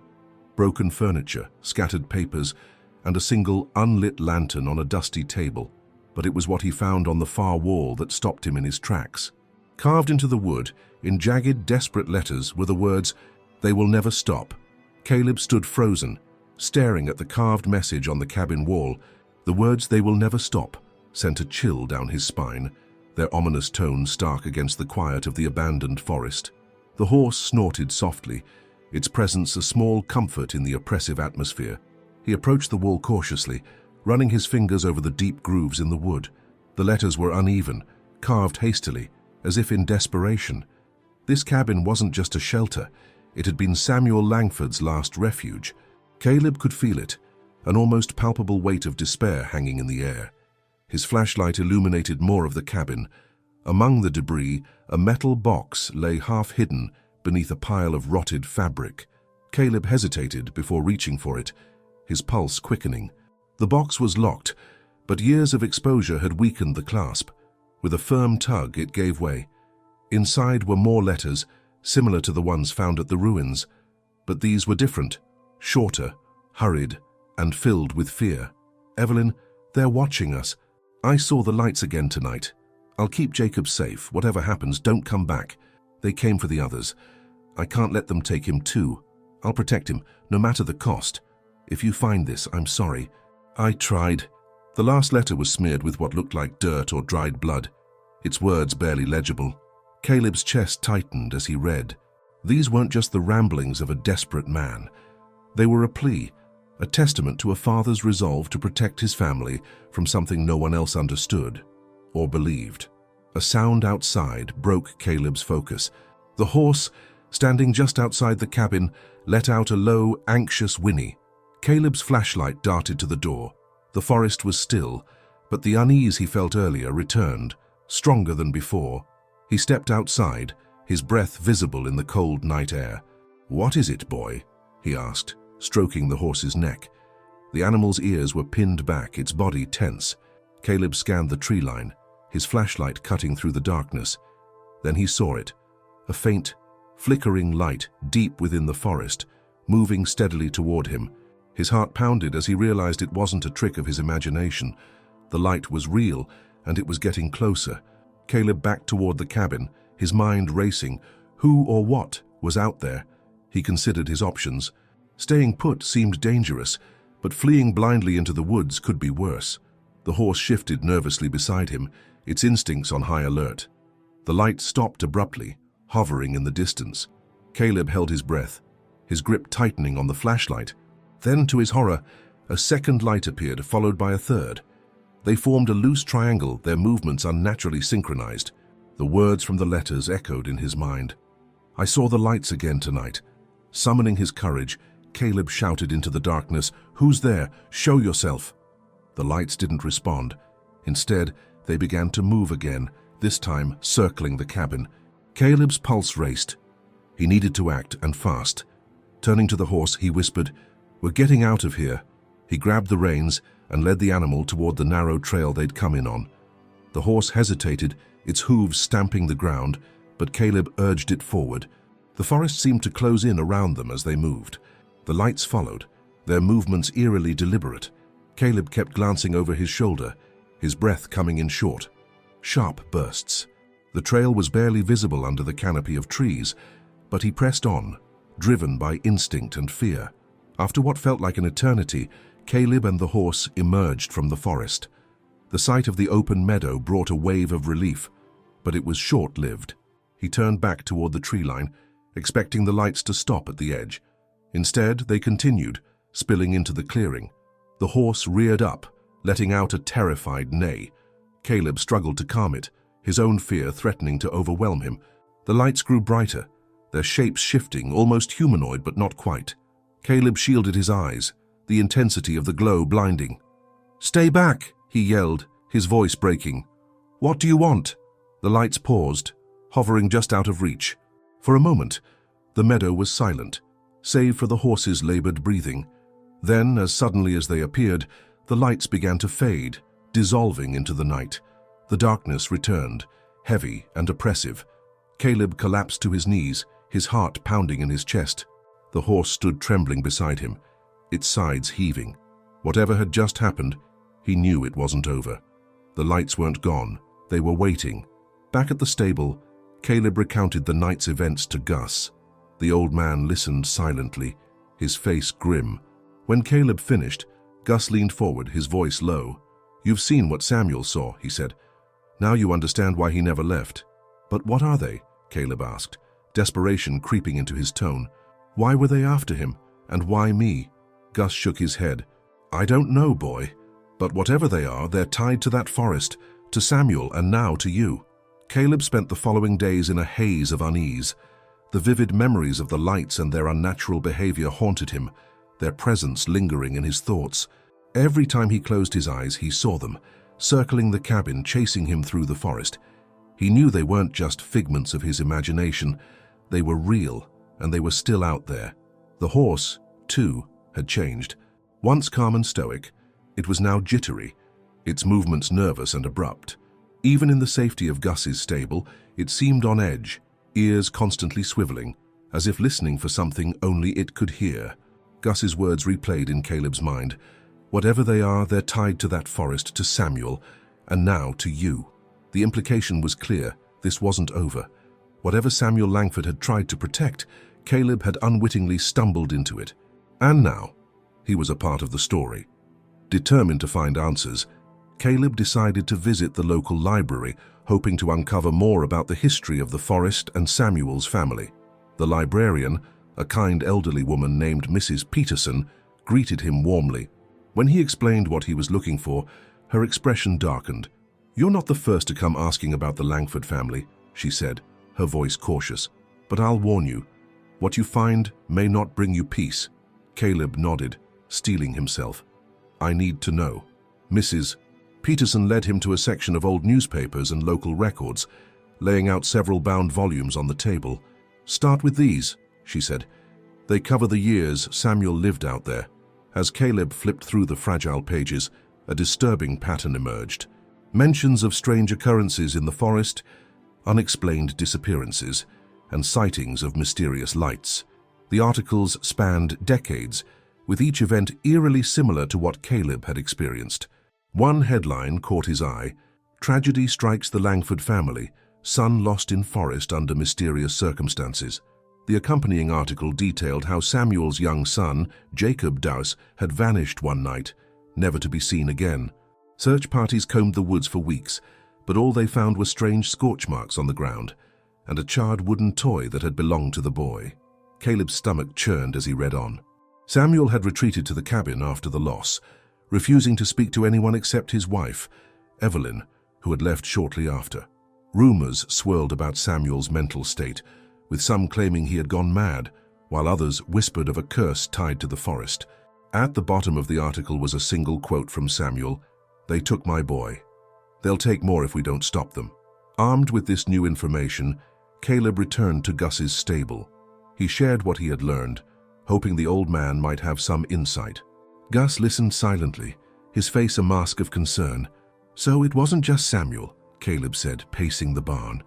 broken furniture, scattered papers, and a single unlit lantern on a dusty table. But it was what he found on the far wall that stopped him in his tracks. Carved into the wood, in jagged, desperate letters, were the words, "They will never stop." Caleb stood frozen, staring at the carved message on the cabin wall. The words, "They will never stop," sent a chill down his spine. their ominous tone stark against the quiet of the abandoned forest. The horse snorted softly, its presence a small comfort in the oppressive atmosphere. He approached the wall cautiously, running his fingers over the deep grooves in the wood. The letters were uneven, carved hastily, as if in desperation. This cabin wasn't just a shelter, it had been Samuel Langford's last refuge. Caleb could feel it, an almost palpable weight of despair hanging in the air. His flashlight illuminated more of the cabin. Among the debris, a metal box lay half-hidden beneath a pile of rotted fabric. Caleb hesitated before reaching for it, his pulse quickening. The box was locked, but years of exposure had weakened the clasp. With a firm tug, it gave way. Inside were more letters, similar to the ones found at the ruins, but these were different, shorter, hurried, and filled with fear. "Evelyn, they're watching us. I saw the lights again tonight. I'll keep Jacob safe. Whatever happens, don't come back. They came for the others. I can't let them take him too. I'll protect him, no matter the cost. If you find this, I'm sorry. I tried." The last letter was smeared with what looked like dirt or dried blood, its words barely legible. Caleb's chest tightened as he read. These weren't just the ramblings of a desperate man. They were a plea, a testament to a father's resolve to protect his family from something no one else understood or believed. A sound outside broke Caleb's focus. The horse, standing just outside the cabin, let out a low, anxious whinny. Caleb's flashlight darted to the door. The forest was still, but the unease he felt earlier returned, stronger than before. He stepped outside, his breath visible in the cold night air. "What is it, boy?" he asked, stroking the horse's neck. The animal's ears were pinned back, its body tense. Caleb scanned the tree line, his flashlight cutting through the darkness. Then he saw it, a faint, flickering light deep within the forest, moving steadily toward him. His heart pounded as he realized it wasn't a trick of his imagination. The light was real, and it was getting closer. Caleb backed toward the cabin, his mind racing. Who or what was out there? He considered his options. Staying put seemed dangerous, but fleeing blindly into the woods could be worse. The horse shifted nervously beside him, its instincts on high alert. The light stopped abruptly, hovering in the distance. Caleb held his breath, his grip tightening on the flashlight. Then, to his horror, a second light appeared, followed by a third. They formed a loose triangle, their movements unnaturally synchronized. The words from the letters echoed in his mind. "I saw the lights again tonight." Summoning his courage, Caleb shouted into the darkness, "Who's there? Show yourself!" The lights didn't respond. Instead, they began to move again, this time circling the cabin. Caleb's pulse raced. He needed to act, and fast. Turning to the horse, he whispered, "We're getting out of here." He grabbed the reins and led the animal toward the narrow trail they'd come in on. The horse hesitated, its hooves stamping the ground, but Caleb urged it forward. The forest seemed to close in around them as they moved. The lights followed, their movements eerily deliberate. Caleb kept glancing over his shoulder, his breath coming in short, sharp bursts. The trail was barely visible under the canopy of trees, but he pressed on, driven by instinct and fear. After what felt like an eternity, Caleb and the horse emerged from the forest. The sight of the open meadow brought a wave of relief, but it was short-lived. He turned back toward the tree line, expecting the lights to stop at the edge. Instead, they continued, spilling into the clearing. The horse reared up, letting out a terrified neigh. Caleb struggled to calm it, his own fear threatening to overwhelm him. The lights grew brighter, their shapes shifting, almost humanoid but not quite. Caleb shielded his eyes, the intensity of the glow blinding. "Stay back!" he yelled, his voice breaking. "What do you want?" The lights paused, hovering just out of reach. For a moment, the meadow was silent, save for the horse's labored breathing. Then, as suddenly as they appeared, the lights began to fade, dissolving into the night. The darkness returned, heavy and oppressive. Caleb collapsed to his knees, his heart pounding in his chest. The horse stood trembling beside him, its sides heaving. Whatever had just happened, he knew it wasn't over. The lights weren't gone, they were waiting. Back at the stable, Caleb recounted the night's events to Gus. The old man listened silently, his face grim. When Caleb finished, Gus leaned forward, his voice low. "You've seen what Samuel saw," he said. Now you understand why he never left. But what are they? Caleb asked, desperation creeping into his tone. Why were they after him? And why me? Gus shook his head. I don't know, boy. But whatever they are, they're tied to that forest, to Samuel, and now to you. Caleb spent the following days in a haze of unease. The vivid memories of the lights and their unnatural behavior haunted him, their presence lingering in his thoughts. Every time he closed his eyes, he saw them, circling the cabin, chasing him through the forest. He knew they weren't just figments of his imagination. They were real, and they were still out there. The horse, too, had changed. Once calm and stoic, it was now jittery, its movements nervous and abrupt. Even in the safety of Gus's stable, it seemed on edge, ears constantly swiveling, as if listening for something only it could hear. Gus's words replayed in Caleb's mind. Whatever they are, they're tied to that forest, to Samuel, and now to you. The implication was clear. This wasn't over. Whatever Samuel Langford had tried to protect, Caleb had unwittingly stumbled into it. And now, he was a part of the story. Determined to find answers, Caleb decided to visit the local library, hoping to uncover more about the history of the forest and Samuel's family. The librarian, a kind elderly woman named Mrs. Peterson, greeted him warmly. When he explained what he was looking for, her expression darkened. "You're not the first to come asking about the Langford family," she said, her voice cautious. "But I'll warn you, what you find may not bring you peace." Caleb nodded, steeling himself. "I need to know." Mrs. Peterson led him to a section of old newspapers and local records, laying out several bound volumes on the table. "Start with these," she said. "They cover the years Samuel lived out there." As Caleb flipped through the fragile pages, a disturbing pattern emerged. Mentions of strange occurrences in the forest, unexplained disappearances, and sightings of mysterious lights. The articles spanned decades, with each event eerily similar to what Caleb had experienced. One headline caught his eye: "Tragedy strikes the Langford family, son lost in forest under mysterious circumstances." The accompanying article detailed how Samuel's young son, Jacob Dowse, had vanished one night, never to be seen again. Search parties combed the woods for weeks, but all they found were strange scorch marks on the ground and a charred wooden toy that had belonged to the boy. Caleb's stomach churned as he read on. Samuel had retreated to the cabin after the loss, refusing to speak to anyone except his wife, Evelyn, who had left shortly after. Rumors swirled about Samuel's mental state, with some claiming he had gone mad, while others whispered of a curse tied to the forest. At the bottom of the article was a single quote from Samuel: "They took my boy. They'll take more if we don't stop them." Armed with this new information, Caleb returned to Gus's stable. He shared what he had learned, hoping the old man might have some insight. Gus listened silently, his face a mask of concern. "So it wasn't just Samuel," Caleb said, pacing the barn.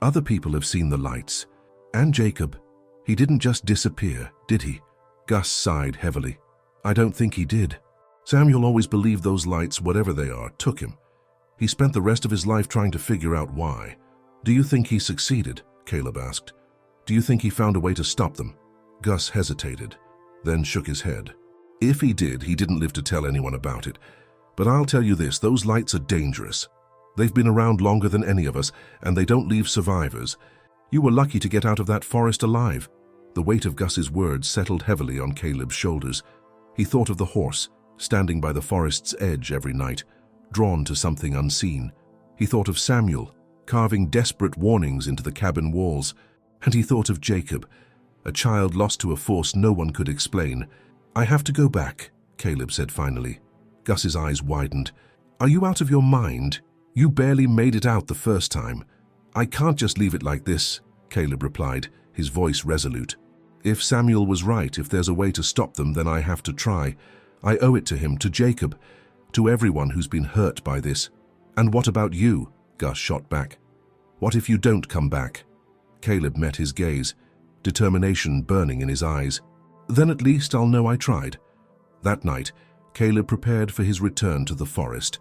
"Other people have seen the lights. And Jacob. He didn't just disappear, did he?" Gus sighed heavily. "I don't think he did. Samuel always believed those lights, whatever they are, took him. He spent the rest of his life trying to figure out why." "Do you think he succeeded?" Caleb asked. "Do you think he found a way to stop them?" Gus hesitated, then shook his head. "If he did, he didn't live to tell anyone about it. But I'll tell you this, those lights are dangerous. They've been around longer than any of us, and they don't leave survivors. You were lucky to get out of that forest alive." The weight of Gus's words settled heavily on Caleb's shoulders. He thought of the horse, standing by the forest's edge every night, drawn to something unseen. He thought of Samuel, carving desperate warnings into the cabin walls. And he thought of Jacob, a child lost to a force no one could explain. "I have to go back," Caleb said finally. Gus's eyes widened. "Are you out of your mind? You barely made it out the first time." "I can't just leave it like this," Caleb replied, his voice resolute. "If Samuel was right, if there's a way to stop them, then I have to try. I owe it to him, to Jacob, to everyone who's been hurt by this." "And what about you?" Gus shot back. "What if you don't come back?" Caleb met his gaze, determination burning in his eyes. "Then at least I'll know I tried." That night, Caleb prepared for his return to the forest.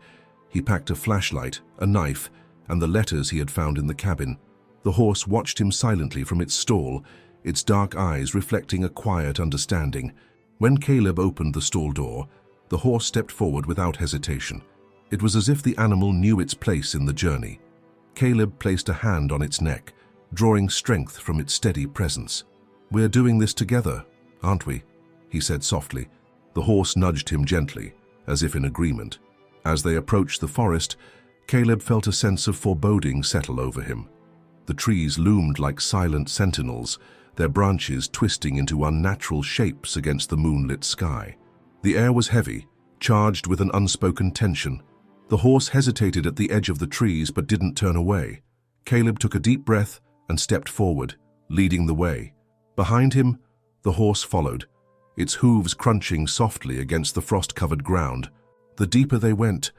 He packed a flashlight, a knife, and the letters he had found in the cabin. The horse watched him silently from its stall, its dark eyes reflecting a quiet understanding. When Caleb opened the stall door, the horse stepped forward without hesitation. It was as if the animal knew its place in the journey. Caleb placed a hand on its neck, drawing strength from its steady presence. "We're doing this together, aren't we?" he said softly. The horse nudged him gently, as if in agreement. As they approached the forest, Caleb felt a sense of foreboding settle over him. The trees loomed like silent sentinels, their branches twisting into unnatural shapes against the moonlit sky. The air was heavy, charged with an unspoken tension. The horse hesitated at the edge of the trees but didn't turn away. Caleb took a deep breath and stepped forward, leading the way. Behind him, the horse followed, its hooves crunching softly against the frost-covered ground. The deeper they went,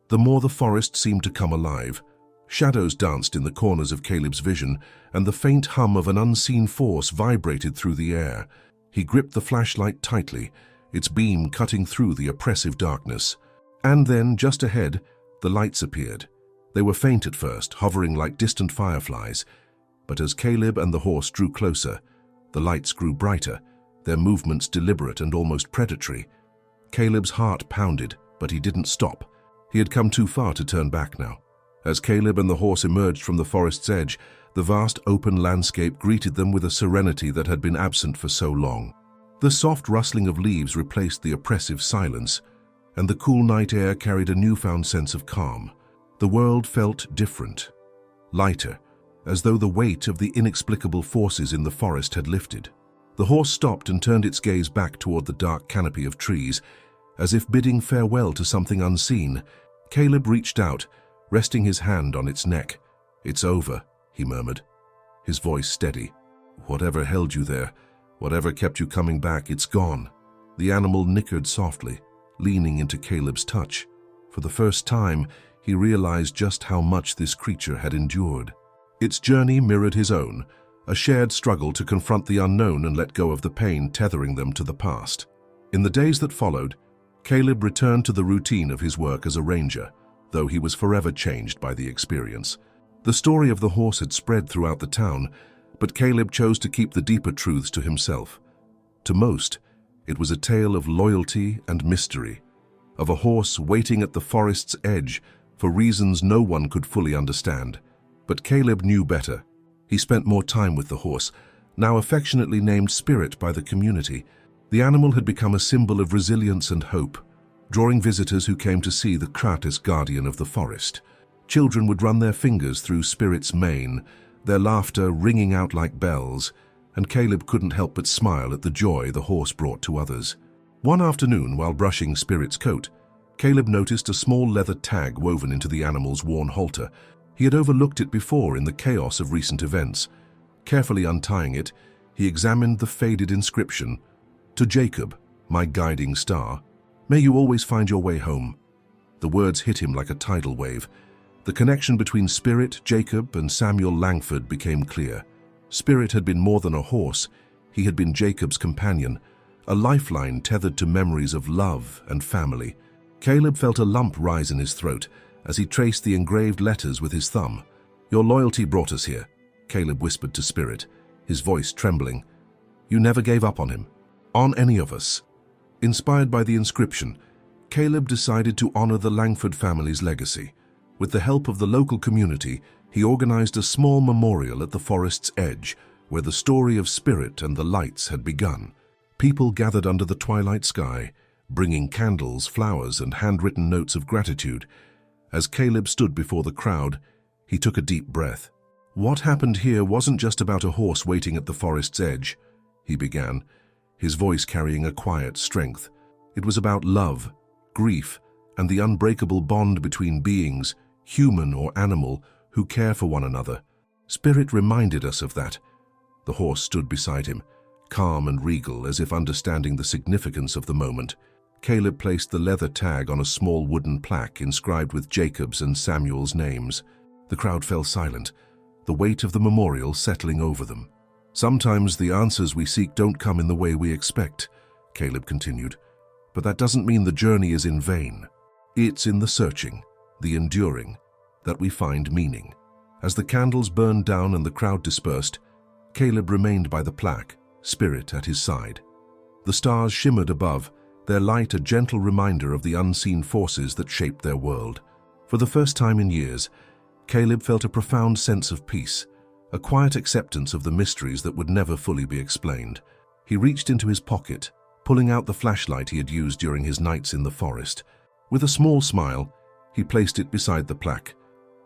the more the forest seemed to come alive. Shadows danced in the corners of Caleb's vision, and the faint hum of an unseen force vibrated through the air. He gripped the flashlight tightly, its beam cutting through the oppressive darkness. And then, just ahead, the lights appeared. They were faint at first, hovering like distant fireflies. But as Caleb and the horse drew closer, the lights grew brighter, their movements deliberate and almost predatory. Caleb's heart pounded, but he didn't stop. He had come too far to turn back now. As Caleb and the horse emerged from the forest's edge, the vast open landscape greeted them with a serenity that had been absent for so long. The soft rustling of leaves replaced the oppressive silence, and the cool night air carried a newfound sense of calm. The world felt different, lighter, as though the weight of the inexplicable forces in the forest had lifted. The horse stopped and turned its gaze back toward the dark canopy of trees, as if bidding farewell to something unseen. Caleb reached out, resting his hand on its neck. "It's over," he murmured, his voice steady. "Whatever held you there, whatever kept you coming back, it's gone." The animal nickered softly, leaning into Caleb's touch. For the first time, he realized just how much this creature had endured. Its journey mirrored his own, a shared struggle to confront the unknown and let go of the pain tethering them to the past. In the days that followed, Caleb returned to the routine of his work as a ranger, though he was forever changed by the experience. The story of the horse had spread throughout the town, but Caleb chose to keep the deeper truths to himself. To most, it was a tale of loyalty and mystery, of a horse waiting at the forest's edge for reasons no one could fully understand. But Caleb knew better. He spent more time with the horse, now affectionately named Spirit by the community. The animal had become a symbol of resilience and hope, drawing visitors who came to see the Kratis guardian of the forest. Children would run their fingers through Spirit's mane, their laughter ringing out like bells, and Caleb couldn't help but smile at the joy the horse brought to others. One afternoon, while brushing Spirit's coat, Caleb noticed a small leather tag woven into the animal's worn halter. He had overlooked it before in the chaos of recent events. Carefully untying it, he examined the faded inscription, "To Jacob, my guiding star, may you always find your way home." The words hit him like a tidal wave. The connection between Spirit, Jacob, and Samuel Langford became clear. Spirit had been more than a horse. He had been Jacob's companion, a lifeline tethered to memories of love and family. Caleb felt a lump rise in his throat as he traced the engraved letters with his thumb. "Your loyalty brought us here," Caleb whispered to Spirit, his voice trembling. "You never gave up on him, on any of us." Inspired by the inscription, Caleb decided to honor the Langford family's legacy. With the help of the local community, he organized a small memorial at the forest's edge, where the story of Spirit and the lights had begun. People gathered under the twilight sky, bringing candles, flowers, and handwritten notes of gratitude. As Caleb stood before the crowd, he took a deep breath. "What happened here wasn't just about a horse waiting at the forest's edge," he began, his voice carrying a quiet strength. "It was about love, grief, and the unbreakable bond between beings, human or animal, who care for one another. Spirit reminded us of that." The horse stood beside him, calm and regal, as if understanding the significance of the moment. Caleb placed the leather tag on a small wooden plaque inscribed with Jacob's and Samuel's names. The crowd fell silent, the weight of the memorial settling over them. "Sometimes the answers we seek don't come in the way we expect," Caleb continued. "But that doesn't mean the journey is in vain. It's in the searching, the enduring, that we find meaning." As the candles burned down and the crowd dispersed, Caleb remained by the plaque, Spirit at his side. The stars shimmered above, their light a gentle reminder of the unseen forces that shaped their world. For the first time in years, Caleb felt a profound sense of peace, a quiet acceptance of the mysteries that would never fully be explained. He reached into his pocket, pulling out the flashlight he had used during his nights in the forest. With a small smile, he placed it beside the plaque,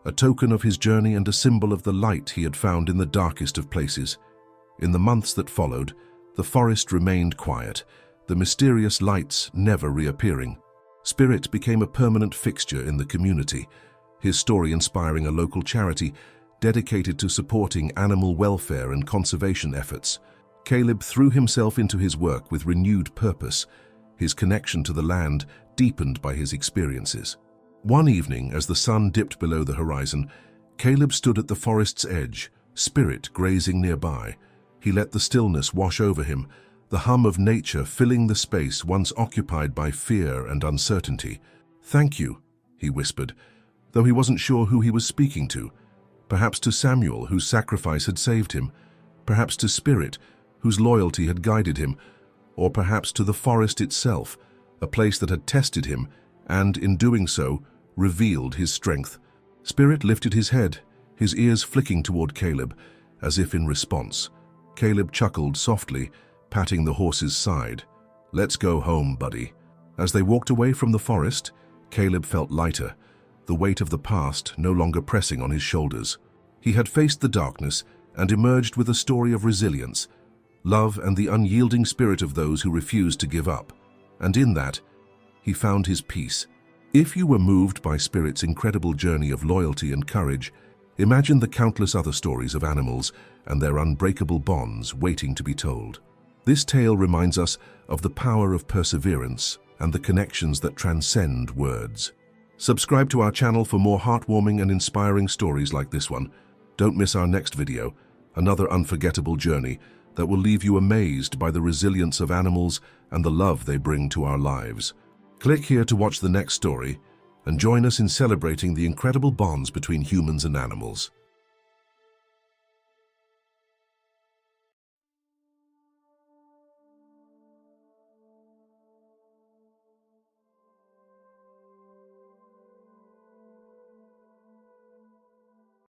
a token of his journey and a symbol of the light he had found in the darkest of places. In the months that followed, the forest remained quiet, the mysterious lights never reappearing. Spirit became a permanent fixture in the community, his story inspiring a local charity dedicated to supporting animal welfare and conservation efforts. Caleb threw himself into his work with renewed purpose, his connection to the land deepened by his experiences. One evening, as the sun dipped below the horizon, Caleb stood at the forest's edge, Spirit grazing nearby. He let the stillness wash over him, the hum of nature filling the space once occupied by fear and uncertainty. "Thank you," he whispered, though he wasn't sure who he was speaking to. Perhaps to Samuel, whose sacrifice had saved him, perhaps to Spirit, whose loyalty had guided him, or perhaps to the forest itself, a place that had tested him and, in doing so, revealed his strength. Spirit lifted his head, his ears flicking toward Caleb, as if in response. Caleb chuckled softly, patting the horse's side. "Let's go home, buddy." As they walked away from the forest, Caleb felt lighter, the weight of the past no longer pressing on his shoulders. He had faced the darkness and emerged with a story of resilience, love and the unyielding spirit of those who refused to give up. And in that, he found his peace. If you were moved by Spirit's incredible journey of loyalty and courage, imagine the countless other stories of animals and their unbreakable bonds waiting to be told. This tale reminds us of the power of perseverance and the connections that transcend words. Subscribe to our channel for more heartwarming and inspiring stories like this one. Don't miss our next video, another unforgettable journey that will leave you amazed by the resilience of animals and the love they bring to our lives. Click here to watch the next story and join us in celebrating the incredible bonds between humans and animals.